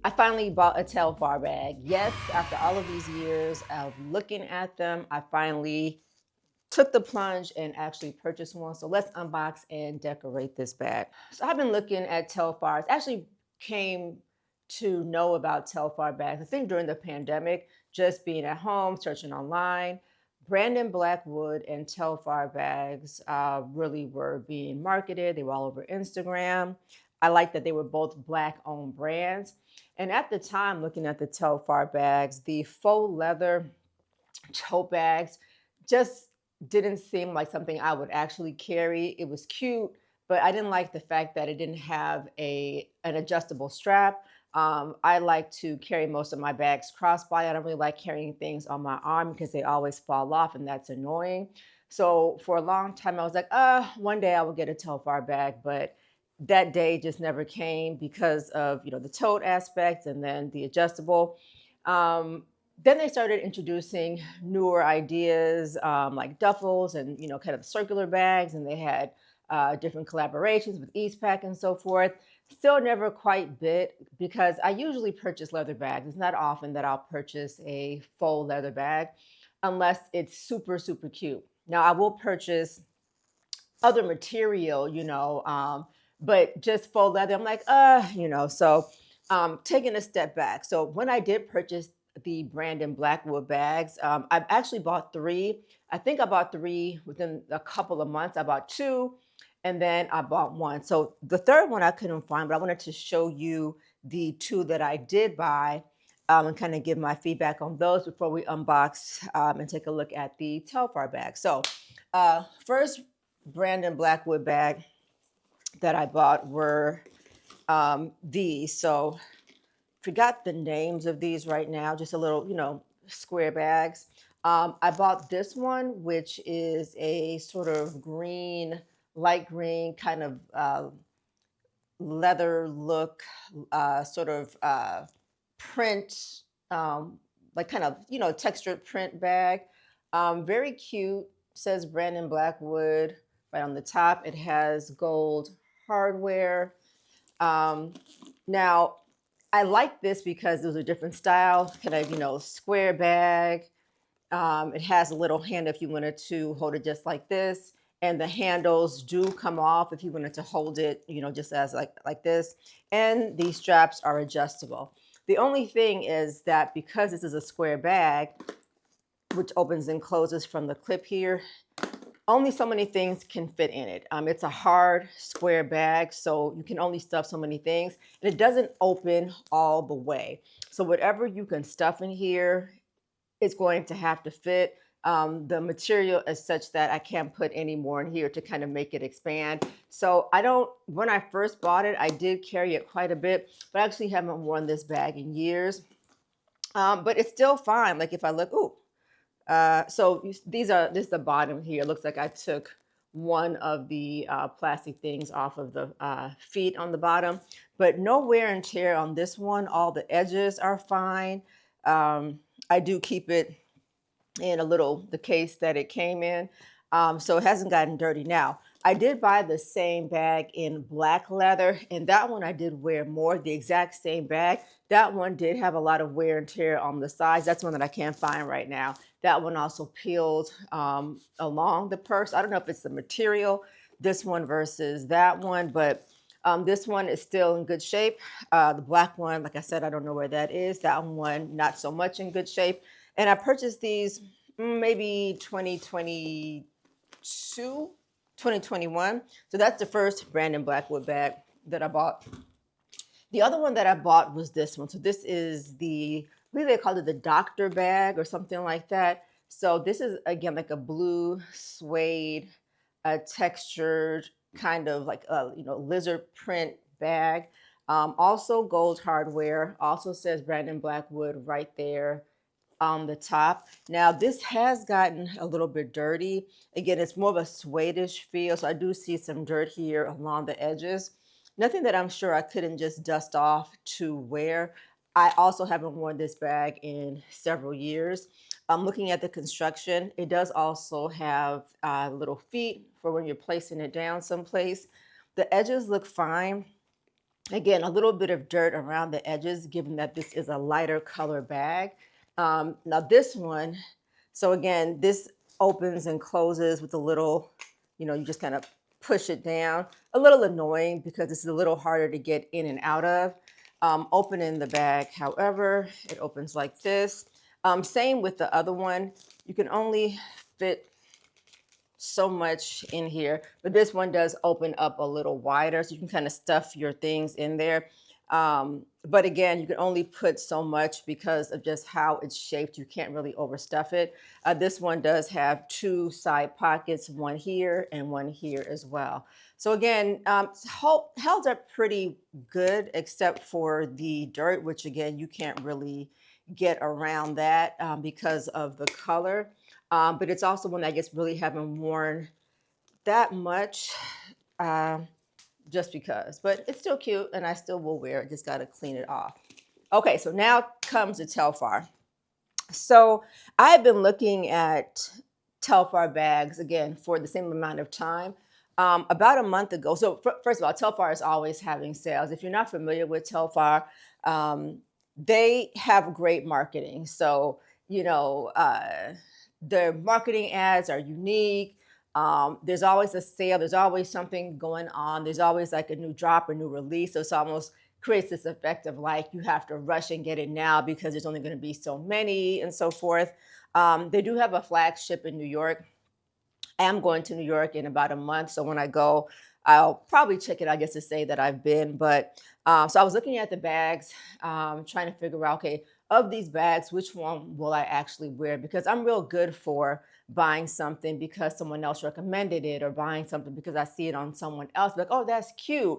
I finally bought a Telfar bag. Yes, after all of these years of looking at them, I finally took the plunge and actually purchased one. So let's unbox and decorate this bag. So I've been looking at Telfars. Actually came to know about Telfar bags, I think during the pandemic, just being at home, searching online. Brandon Blackwood and Telfar bags really were being marketed. They were all over Instagram. I like that they were both Black owned brands. And at the time, looking at the Telfar bags, the faux leather tote bags just didn't seem like something I would actually carry. It was cute, but I didn't like the fact that it didn't have an adjustable strap. I like to carry most of my bags crossbody. I don't really like carrying things on my arm because they always fall off, and that's annoying. So for a long time, I was like, one day I will get a Telfar bag, but that day just never came because of the tote aspect and then the adjustable. Then they started introducing newer ideas like duffels and kind of circular bags, and they had different collaborations with Eastpak and so forth. Still never quite bit because I usually purchase leather bags. It's not often that I'll purchase a faux leather bag unless it's super super cute. Now I will purchase other material, but just faux leather, I'm like, so taking a step back. So when I did purchase the Brandon Blackwood bags, I've actually bought three. I think I bought three within a couple of months. I bought two and then I bought one. So the third one I couldn't find, but I wanted to show you the two that I did buy and kind of give my feedback on those before we unbox and take a look at the Telfar bag. So first Brandon Blackwood bag that I bought were these. So forgot the names of these right now, just a little, square bags. I bought this one, which is a sort of green, light green kind of leather look, sort of print, like kind of, textured print bag. Very cute. Says Brandon Blackwood right on the top. It has gold hardware. Um, Now, I like this because there's a different style, kind of, square bag. It has a little handle if you wanted to hold it just like this. And the handles do come off if you wanted to hold it, just as like this. And these straps are adjustable. The only thing is that because this is a square bag, which opens and closes from the clip here, only so many things can fit in it. It's a hard square bag, so you can only stuff so many things. And it doesn't open all the way. So whatever you can stuff in here, it's going to have to fit. The material is such that I can't put any more in here to kind of make it expand. So I don't, when I first bought it, I did carry it quite a bit, but I actually haven't worn this bag in years. But it's still fine. Like if I look, ooh, this is the bottom here. It looks like I took one of the plastic things off of the feet on the bottom, but no wear and tear on this one. All the edges are fine. I do keep it in the case that it came in. So it hasn't gotten dirty. Now, I did buy the same bag in black leather, and that one I did wear more, the exact same bag. That one did have a lot of wear and tear on the sides. That's one that I can't find right now. That one also peeled along the purse. I don't know if it's the material, this one versus that one, but this one is still in good shape. The black one, like I said, I don't know where that is. That one, not so much in good shape. And I purchased these maybe 2022, 2021. So that's the first Brandon Blackwood bag that I bought. The other one that I bought was this one. So this is I believe they called it the doctor bag or something like that. So this is again like a blue suede, textured kind of like a lizard print bag. Also gold hardware. Also says Brandon Blackwood right there on the top. Now this has gotten a little bit dirty. Again, it's more of a suede-ish feel, so I do see some dirt here along the edges. Nothing that I'm sure I couldn't just dust off to wear. I also haven't worn this bag in several years. I'm looking at the construction. It does also have little feet for when you're placing it down someplace. The edges look fine. Again, a little bit of dirt around the edges, given that this is a lighter color bag. Now this one, so again, this opens and closes with a little, you just kind of push it down. A little annoying because it's a little harder to get in and out of. Opening the bag, however, it opens like this. Same with the other one. You can only fit so much in here, but this one does open up a little wider, so you can kind of stuff your things in there. But again, you can only put so much because of just how it's shaped. You can't really overstuff it. This one does have two side pockets, one here and one here as well. So again, held up pretty good, except for the dirt, which again, you can't really get around that because of the color. But it's also one that I guess really haven't worn that much just because. But it's still cute and I still will wear it. Just got to clean it off. Okay, so now comes the Telfar. So I've been looking at Telfar bags again for the same amount of time. About a month ago. So first of all, Telfar is always having sales. If you're not familiar with Telfar, they have great marketing. So, their marketing ads are unique. There's always a sale. There's always something going on. There's always like a new drop or new release. So it's almost creates this effect of like you have to rush and get it now because there's only going to be so many and so forth. They do have a flagship in New York. I am going to New York in about a month. So when I go, I'll probably check it, I guess, to say that I've been. But so I was looking at the bags, trying to figure out, okay, of these bags, which one will I actually wear? Because I'm real good for buying something because someone else recommended it, or buying something because I see it on someone else. Like, oh, that's cute.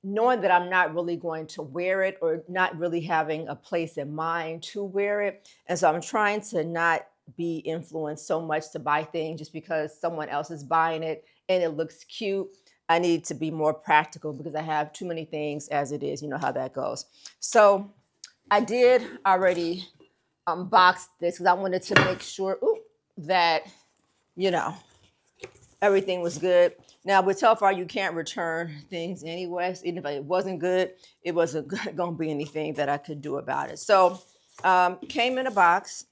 Knowing that I'm not really going to wear it, or not really having a place in mind to wear it. And so I'm trying to not be influenced so much to buy things just because someone else is buying it and it looks cute. I need to be more practical because I have too many things as it is. You know how that goes. So I did already unbox this because I wanted to make sure that, you know, everything was good. Now with Telfar, you can't return things anyway. So even if it wasn't good, it wasn't going to be anything that I could do about it. So came in a box.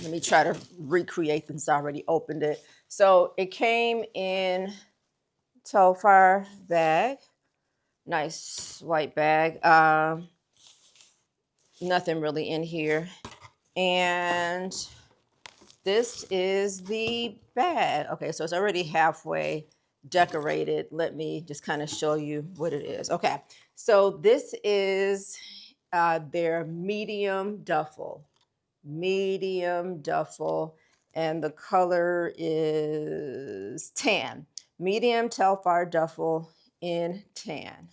Let me try to recreate this. I already opened it. So it came in Telfar bag, nice white bag. Nothing really in here. And this is the bag. Okay, so it's already halfway decorated. Let me just kind of show you what it is. Okay, so this is their medium duffel. Medium duffel, and the color is tan. Medium Telfar duffel in tan.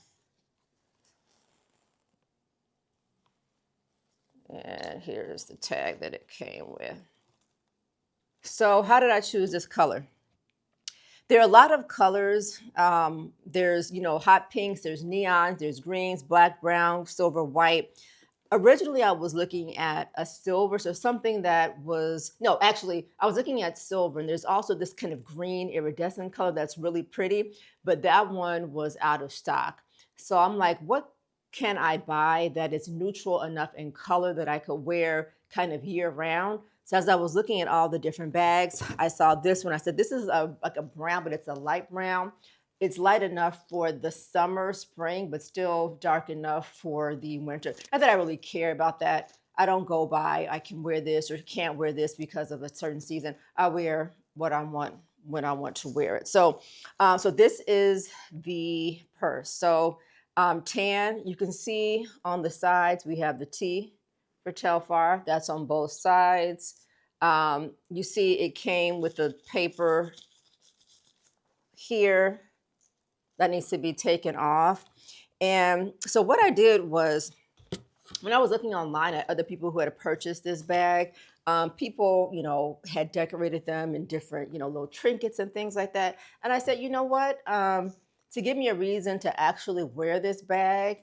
And here's the tag that it came with. So how did I choose this color? There are a lot of colors. There's, hot pinks, there's neons, there's greens, black, brown, silver, white. Originally, I was looking at a silver, so something that was, no, actually, I was looking at silver, and there's also this kind of green iridescent color that's really pretty, but that one was out of stock. So I'm like, what can I buy that is neutral enough in color that I could wear kind of year round? So as I was looking at all the different bags, I saw this one. I said, this is like a brown, but it's a light brown. It's light enough for the summer, spring, but still dark enough for the winter. Not that I really care about that. I don't go by, I can wear this or can't wear this because of a certain season. I wear what I want when I want to wear it. So, so this is the purse. So tan, you can see on the sides, we have the T for Telfar. That's on both sides. You see it came with the paper here that needs to be taken off. And so what I did was, when I was looking online at other people who had purchased this bag, people, had decorated them in different, little trinkets and things like that. And I said, you know what? To give me a reason to actually wear this bag,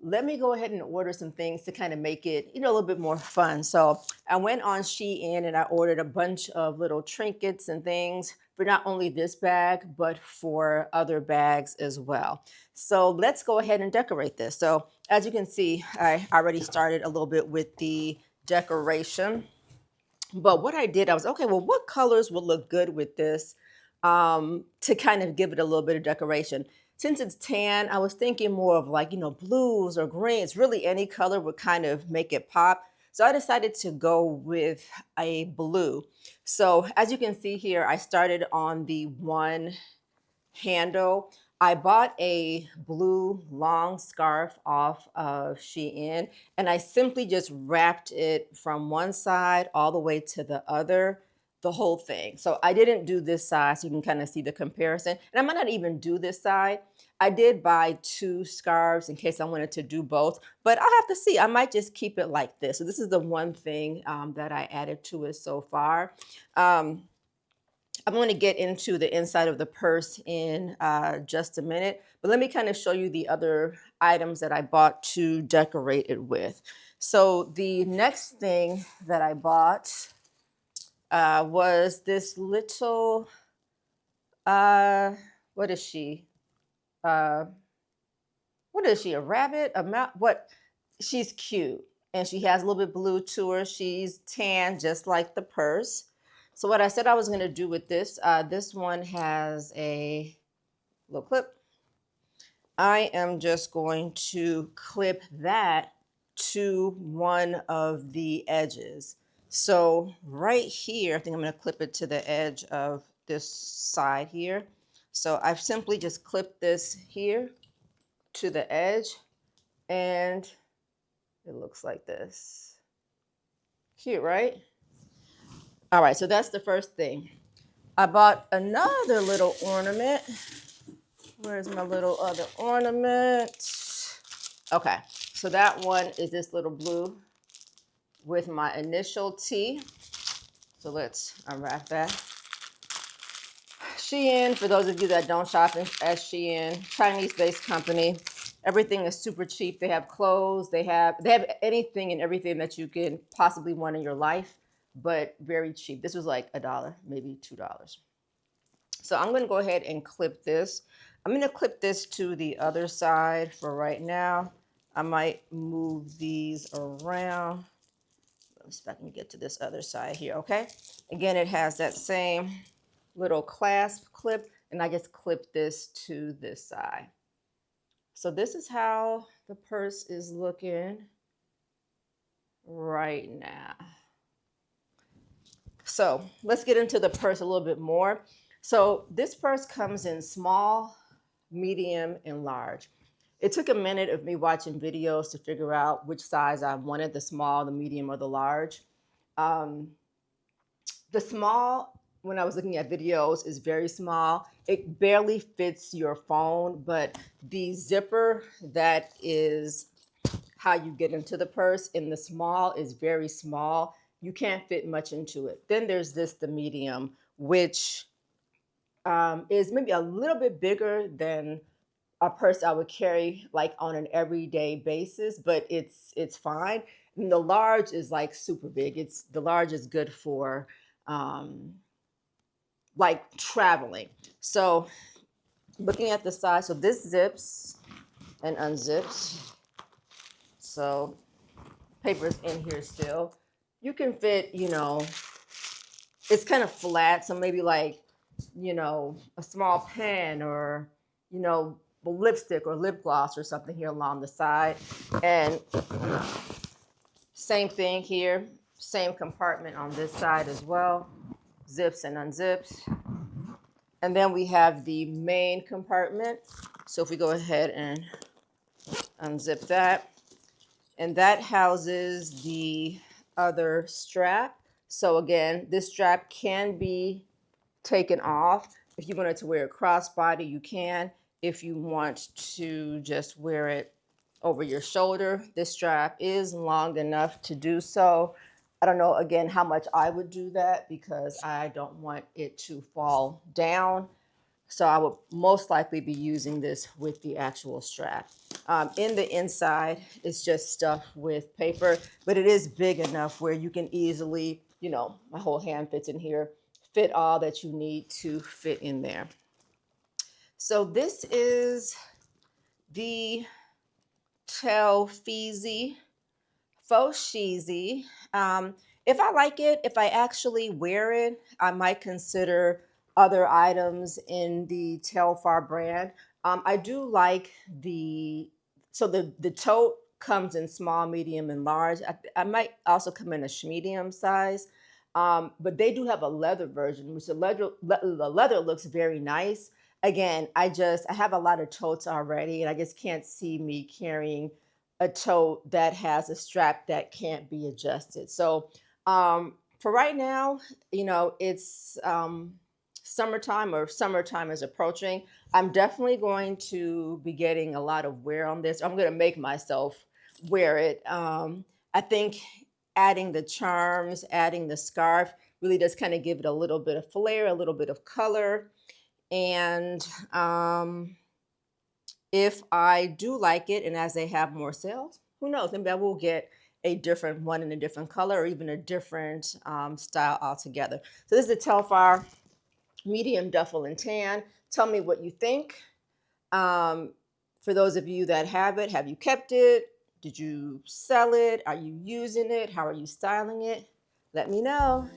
let me go ahead and order some things to kind of make it, a little bit more fun. So I went on Shein and I ordered a bunch of little trinkets and things for not only this bag, but for other bags as well. So let's go ahead and decorate this. So as you can see, I already started a little bit with the decoration. But what I did, I was okay, well, what colors will look good with this to kind of give it a little bit of decoration? Since it's tan, I was thinking more of like, blues or greens, really any color would kind of make it pop. So I decided to go with a blue. So as you can see here, I started on the one handle. I bought a blue long scarf off of Shein and I simply just wrapped it from one side all the way to the other, the whole thing. So I didn't do this side so you can kind of see the comparison. And I might not even do this side. I did buy two scarves in case I wanted to do both, but I have to see. I might just keep it like this. So this is the one thing that I added to it so far. I'm going to get into the inside of the purse in just a minute, but let me kind of show you the other items that I bought to decorate it with. So the next thing that I bought was this little, what is she? Uh, what is she? A rabbit? A mouse? What? She's cute and she has a little bit blue to her. She's tan, just like the purse. So what I said I was going to do with this, this one has a little clip. I am just going to clip that to one of the edges. So right here, I think I'm going to clip it to the edge of this side here. So I've simply just clipped this here to the edge and it looks like this. Cute, right? All right, so that's the first thing. I bought another little ornament. Where's my little other ornament? Okay, so that one is this little blue with my initial T. So let's unwrap that. Shein, for those of you that don't shop at Shein, Chinese-based company. Everything is super cheap. They have clothes, they have anything and everything that you can possibly want in your life, but very cheap. This was like $1, maybe $2. So I'm going to go ahead and clip this. I'm going to clip this to the other side for right now. I might move these around. Let's see if I can get to this other side here, okay? Again, it has that same little clasp clip, and I just clip this to this side. So this is how the purse is looking right now. So let's get into the purse a little bit more. So this purse comes in small, medium, and large. It took a minute of me watching videos to figure out which size I wanted, the small, the medium, or the large. The small, when I was looking at videos, is very small. It barely fits your phone, but the zipper that is how you get into the purse in the small is very small. You can't fit much into it. Then there's this, the medium, which is maybe a little bit bigger than a purse I would carry like on an everyday basis, but it's fine. And the large is like super big. The large is good for like traveling. So looking at the size, so this zips and unzips. So paper's in here still. You can fit, it's kind of flat. So maybe like, a small pen or, lipstick or lip gloss or something here along the side. And same thing here, same compartment on this side as well. Zips and unzips. And then we have the main compartment. So if we go ahead and unzip that, and that houses the other strap. So again, this strap can be taken off. If you wanted to wear a crossbody, you can. If you want to just wear it over your shoulder, this strap is long enough to do so. I don't know, again, how much I would do that because I don't want it to fall down. So I would most likely be using this with the actual strap. In the inside, it's just stuffed with paper, but it is big enough where you can easily, you know, my whole hand fits in here, fit all that you need to fit in there. So this is the Telfeezy Faux Cheesy. If I like it, if I actually wear it, I might consider other items in the Telfar brand. I do like the tote comes in small, medium, and large. I might also come in a medium size. But they do have a leather version, which the leather looks very nice. Again, I have a lot of totes already, and I just can't see me carrying a tote that has a strap that can't be adjusted. So for right now, you know, it's summertime, or summertime is approaching. I'm definitely going to be getting a lot of wear on this. I'm going to make myself wear it. I think adding the charms, adding the scarf really does kind of give it a little bit of flair, a little bit of color. And if I do like it, and as they have more sales, who knows? Maybe I will get a different one in a different color, or even a different style altogether. So this is the Telfar Medium Duffle in Tan. Tell me what you think. Um, for those of you that have it, have you kept it? Did you sell it? Are you using it? How are you styling it? Let me know.